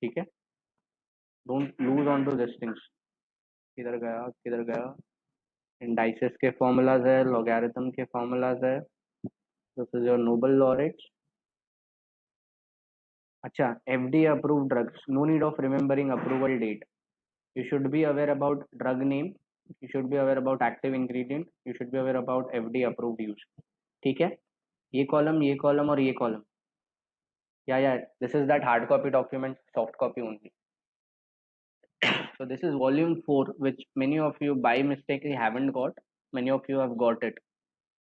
ठीक है, don't lose on to this things. किधर गया किधर गया? इंडाइसेस के फॉर्मूलाज है, लॉगरिथम के फॉर्मूलाज है, this is your Nobel laureates. अच्छा, FD approved drugs, no need of remembering approval date. You should be aware about drug name, you should be aware about active ingredient, you should be aware about FD approved use. ठीक है, ये column और ये column, या this is that hard copy document, soft copy only. So this is volume 4 which many of you by mistakenly haven't got, many of you have got it.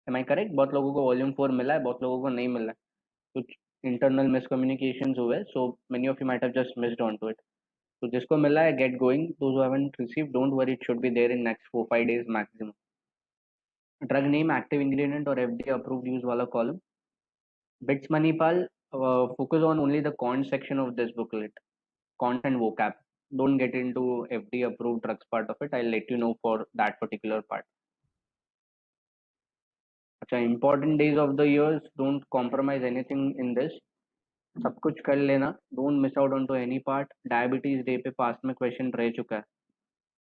Am I correct? बहुत लोगों को volume 4 मिला है, बहुत लोगों को नहीं मिला है, कुछ इंटरनल मिसकम्युनिकेशंस हुए, so many of you might have just missed on to it. तो जिसको मिला है, get going, those who haven't received, don't worry, it should be there in next 4-5 days maximum. Drug name, active ingredient और FDA approved use वाला column. BITS Manipal, focus on only the quant section of this booklet, quant and vocab. Don't get into FD approved drugs part of it. I'll let you know for that particular part. अच्छा, important days of the years, don't compromise anything in this. सब कुछ कर लेना, don't miss out on to any part. Diabetes day पे past में question रह चुका है,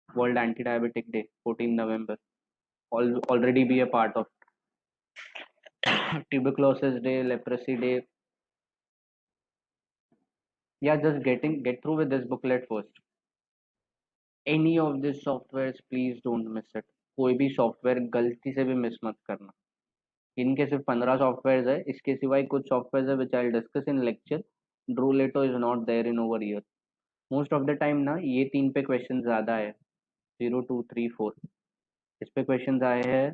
world anti diabetic day 14 November, already be a part of. Tuberculosis day, leprosy day. Yeah, just get through with this booklet first. Any of these softwares, please don't miss it. कोई भी software गलती से भी miss मत करना। इनके सिर्फ 15 software है, इसके सिवाय कुछ सॉफ्टवेयर है which I discuss in lecture. ड्रूलेटो is not there in over year. Most of the time ना ये तीन पे क्वेश्चन ज्यादा है, 0 2 3 4 इस पे क्वेश्चन आए हैं,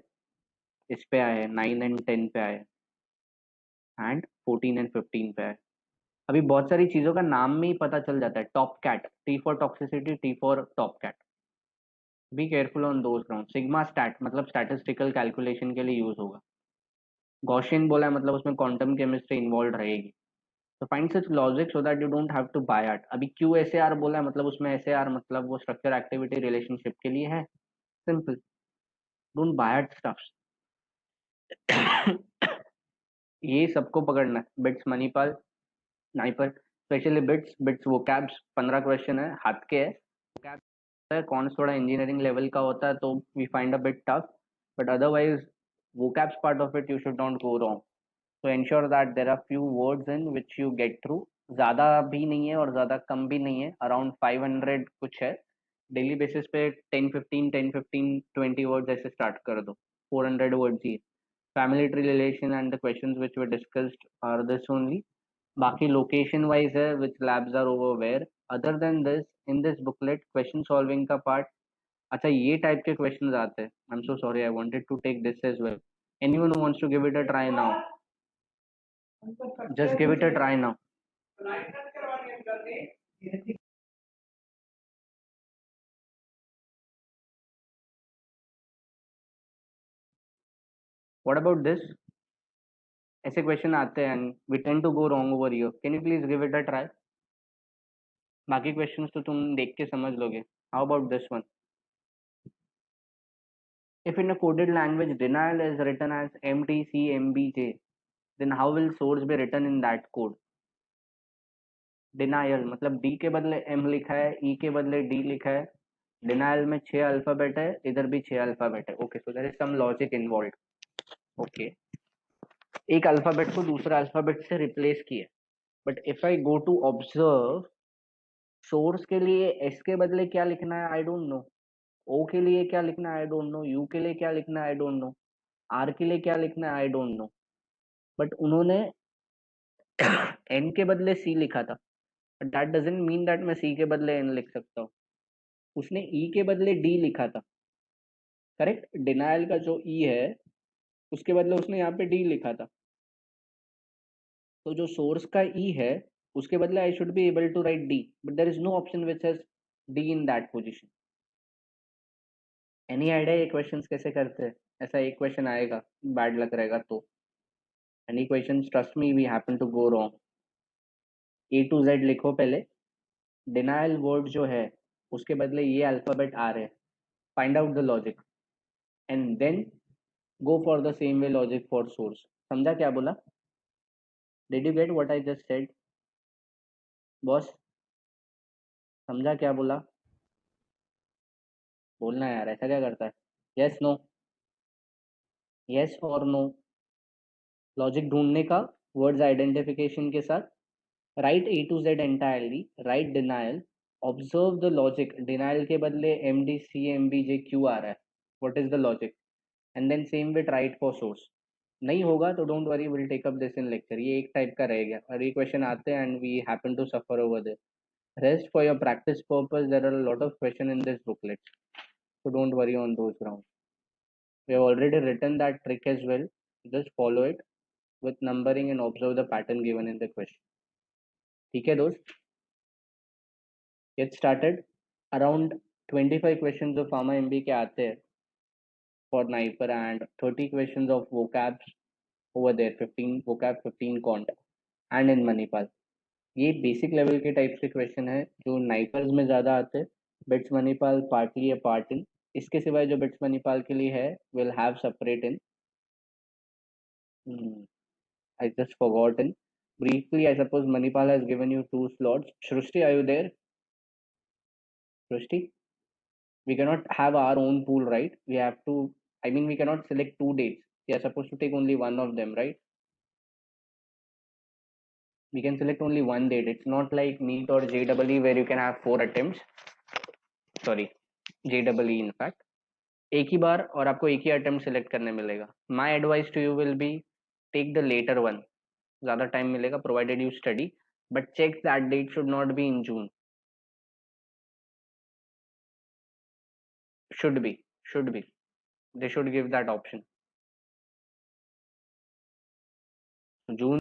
इस पे आए हैं, 9 एंड 10 पे आए, एंड 14 एंड 15 पे आए। अभी बहुत सारी चीजों का नाम में ही पता चल जाता है। Top cat, T for toxicity, T for top cat. Be careful on those ground. Sigma stat मतलब स्टैटिस्टिकल कैलकुलेशन के लिए यूज होगा। गॉसियन बोला है मतलब उसमें क्वांटम केमिस्ट्री इन्वॉल्व रहेगी। तो find such logic so that you don't have to buy it. अभी क्यू एस ए आर बोला है मतलब उसमें एस ए आर मतलब वो स्ट्रक्चर एक्टिविटी रिलेशनशिप के लिए है। Simple, don't buy it stuffs. ये सबको पकड़ना है। Bits Manipal, sniper, specially bits, bits vocabs 15 question है, हाथ के है। वोकैब्स है, कौन थोड़ा इंजीनियरिंग लेवल का होता है तो we find a bit tough, but otherwise vocabs part of it you should not go wrong. So ensure that there are few words in which you get through. ज्यादा भी नहीं है और ज्यादा कम भी नहीं है, अराउंड 500 कुछ है। डेली बेसिस पे 10 15 वर्ड्स ऐसे स्टार्ट कर दो, 400 वर्ड्स ही। Family tree relation and the questions which were discussed are this only. बाकी लोकेशन वाइज है which labs are over where. Other than this, in this booklet question solving का part, अच्छा ये type के questions आते हैं। I am so sorry, I wanted to take this as well. Anyone who wants to give it a try now, just give it a try now. What about this? ऐसे question आते हैं and we tend to go wrong over here. Can you please give it a try? बाकी questions तो तुम देख के समझ लोगे। How about this one? If in a coded language denial is written as MTCMBJ, then how will source be written in that code? Denial मतलब D के बदले M लिखा है, E के बदले D लिखा है। Denial में 6 अल्फाबेट है, इधर भी 6 अल्फाबेट है। Okay, so there is some logic involved. Okay, एक अल्फाबेट को दूसरा अल्फाबेट से रिप्लेस किया। But if I go to observe, source के लिए एस के बदले क्या लिखना है आई डोंट नो, ओ के लिए क्या लिखना है आई डोंट नो, यू के लिए क्या लिखना है आई डोंट नो, आर के लिए क्या लिखना है आई डोंट नो। बट उन्होंने एन के बदले सी लिखा था, but that doesn't mean that मैं सी के बदले एन लिख सकता हूँ। उसने ई के बदले डी लिखा था, करेक्ट। डिनायल का जो ई है उसके बदले उसने यहाँ पे डी लिखा था। तो जो सोर्स का ई है उसके बदले I should be able to write D, but there is no option which has D in that position. Any idea ये क्वेश्चंस कैसे करते हैं? ऐसा एक क्वेश्चन आएगा, बैड लक रहेगा तो। Any questions, trust me we happen to go wrong. A to Z लिखो पहले। डिनायल वर्ड जो है उसके बदले ये अल्फाबेट आ रहे हैं, find out the logic and then go for the same way logic for source. समझा क्या बोला? Did you get what I just said boss? समझा क्या बोला? बोलना है यार, ऐसा क्या करता है? यस नो, यस और नो। लॉजिक ढूंढने का, वर्ड्स आइडेंटिफिकेशन के साथ। Write A to Z entirely, write denial, observe the logic. Denial के बदले M D C M B J Q आ रहा है, what is the logic? And then same with write for source. नहीं होगा तो don't worry, will take up this in lecture. ये एक टाइप का रहेगा और ये क्वेश्चन आते हैं and we happen to suffer over this. Rest for your practice purpose. There are a lot of questions in this booklet, so don't worry on those grounds. We have already written that trick as well. Just follow it with numbering and observe the pattern given in the question. ठीक है दोस्त? Get started. Around 25 questions of Pharma MB के आते हैं for Niper and 30 questions of vocabs over there. 15 vocab, 15 cont and in Manipal. ये basic level के type के question है जो नाइपर्स में ज़्यादा आते हैं। बिट्स मणिपाल पार्टली या पार्ट इन। इसके सिवाय जो बिट्स मणिपाल के लिए है will have separate in. I just forgotten briefly. I suppose Manipal has given you two slots. Shrusti, are you there? Shrusti, we cannot have our own pool, right? We have to, I mean, we cannot select two dates. We are supposed to take only one of them, right? We can select only one date. It's not like NEET or JEE where you can have four attempts. Sorry, JEE in fact. एक ही बार और आपको एक ही attempt select करने मिलेगा। My advice to you will be take the latter one. ज़्यादा time मिलेगा provided you study, but check that date should not be in June. Should be, should be, they should give that option. June